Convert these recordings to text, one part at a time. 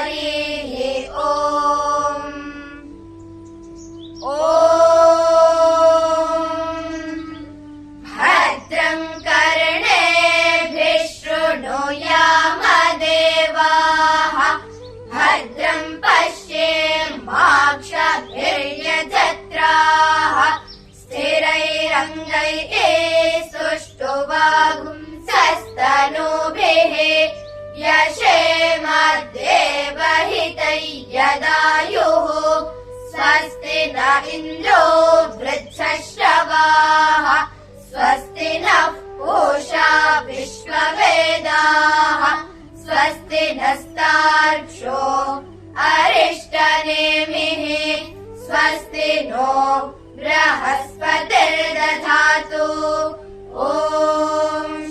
हरिः ॐ भद्रं कर्णेभिः शृणुयाम देवाः भद्रं पश्येमाक्षभिर्यजत्राः स्थिरैरङ्गैः सुष्ठुवागुंसस्तनूभिः यशेमदेवहितै यदायुः स्वस्ति न इन्द्रो वृद्धश्रवाः स्वस्ति नः पूषा विश्ववेदाः स्वस्ति नस्तार्क्ष्यो अरिष्टनेमिः स्वस्ति नो बृहस्पतिर्दधातु ॐ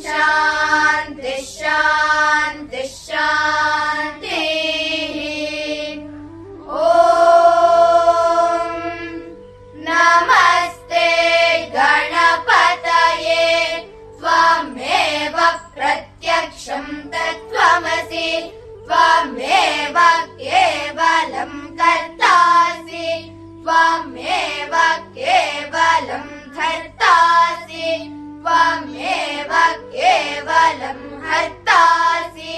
शान्ति शान्ति शान्तिः ॐ नमस्ते गणपतये त्वमेव प्रत्यक्षं तत्त्वमसि त्वमेव केवलं कर्तासि त्वमेव केवलं धर्तासि त्वमेव केवलं हर्तासि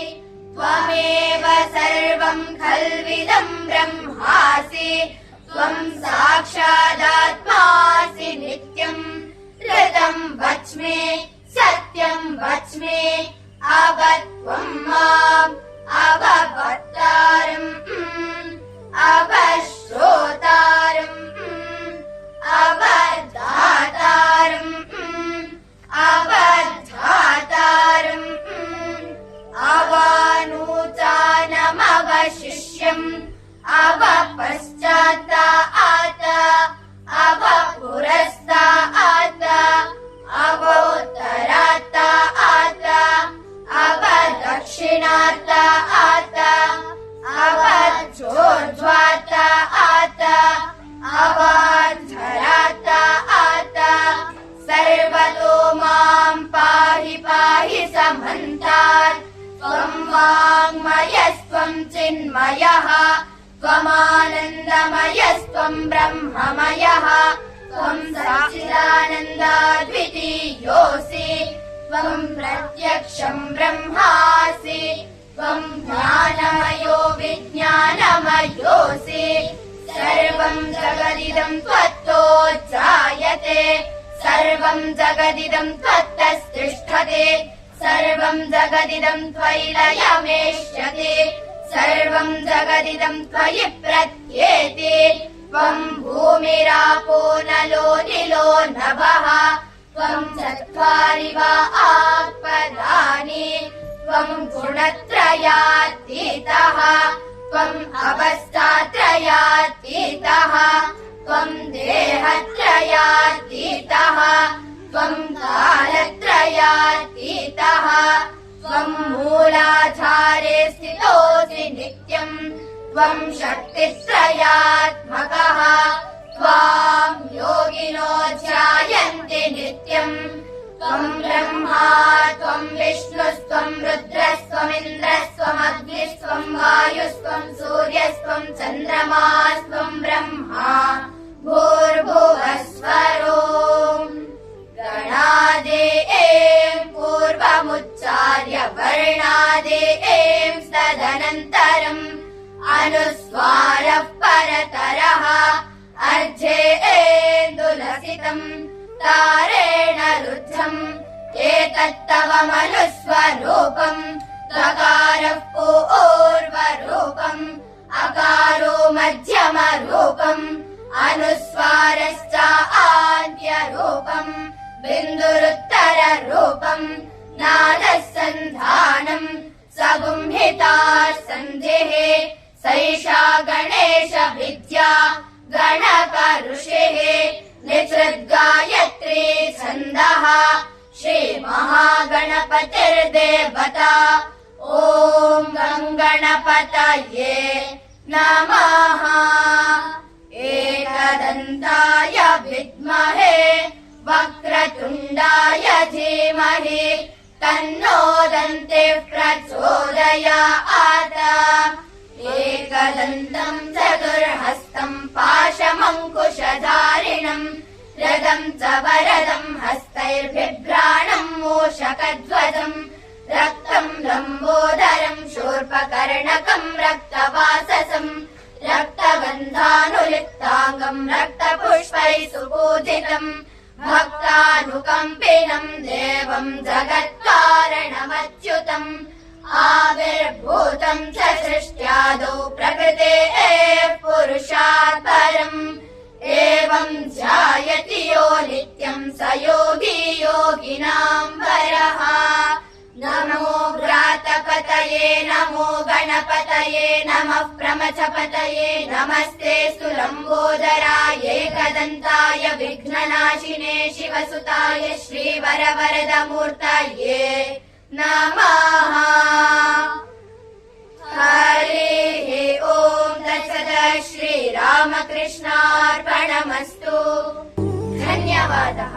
त्वमेव सर्वं खल्विदं ब्रह्मासि त्वं साक्षादात्मासि नित्यं ऋतं वच्मि सत्यं वच्मि अवत्वं माम् अववक्तारम् अवश्रोतारम् अवधातारम् अवधातारम् अवानूचानमवशिष्यम् अवपश्चात्तात् अवपुरस्तात् अवोत्तरात् अवदक्षिणात् अवचोर्ध्वात् अवान्धरात् सर्वतो मां पाहि पाहि समन्तात् त्वं वाङ्मयस्त्वं चिन्मयः त्वमानन्दमयस्त्वं ब्रह्ममयः त्वं सच्चिदानन्दाद्वितीयोऽसि त्वं प्रत्यक्षं ब्रह्मासि त्वं ज्ञानमयो विज्ञानमयोऽसि सर्वं जगदिदं त्वत्तोज्जायते सर्वं जगदिदं त्वत्तस्तिष्ठते सर्वं जगदिदं त्वयि लयमेष्यते सर्वं जगदिदं त्वयि प्रत्येति त्वं भूमिरापो नलो निलो नभः त्वं चत्वारि वा आपदानि त्वं गुणत्रयातीतः त्वम् अवस्थात्रयातीतः त्वं देहत्रयातीतः त्वं कालत्रयातीतः त्वं मूलाधारे स्थितोऽसि नित्यम् त्वं शक्तित्रयात्मकः त्वां योगिनो ध्यायन्ति नित्यम् त्वं ब्रह्मा त्वं विष्णुस्त्वं रुद्रस्त्वमिन्द्रस्त्वमग्निस्त्वं वायुस्त्वं सूर्यस्त्वं चन्द्रमास्त्वं ब्रह्मा भूर्भुवस्वरो गणादेः पूर्वमुच्चार्य वर्णादेः तदनन्तरम् अनुस्वारः परतरः अर्धेन्दुलसितम् तारेण रुद्धम् एतत्तव मनुस्वरूपम् तकारः पूर्वरूपम् अकारो मध्यमरूपम् अनुस्वारश्च आद्यरूपम् बिन्दुरुत्तररूपम् नादः सन्धानम् सगुंहिता सन्धिः सैषा गणेश विद्या गणक ऋषिः निसृद्गायत्री छन्दः श्रीमहागणपतिर्देवता ॐ गणपतये नमः एकदन्ताय विद्महे वक्रतुण्डाय धीमहि तन्नो दन्तिः प्रचोदयात्। अभयम् च वरदम् हस्तैर्बिभ्राणम् मूषकध्वजम् रक्तम् लम्बोदरम् शूर्पकर्णकम् रक्तवाससम् रक्तगन्धानुलिप्ताङ्गम् रक्तपुष्पैः सुपूजितम् भक्तानुकम्पिनम् देवम् जगत्कारणमच्युतम् आविर्भूतम् च सृष्ट्यादौ प्रकृतेः पुरुषात् परम् एवम् ध्यायति यो नित्यम् स योगी योगिनाम् वरः नमो व्रातपतये नमो गणपतये नमः प्रमथपतये नमस्ते लम्बोदराय एकदन्ताय विघ्ननाशिने शिवसुताय श्रीवरवरदमूर्तये नमः। हरिः ओम् तत्सत्। श्रीरामकृष्णार्पणमस्तु। धन्यवादः।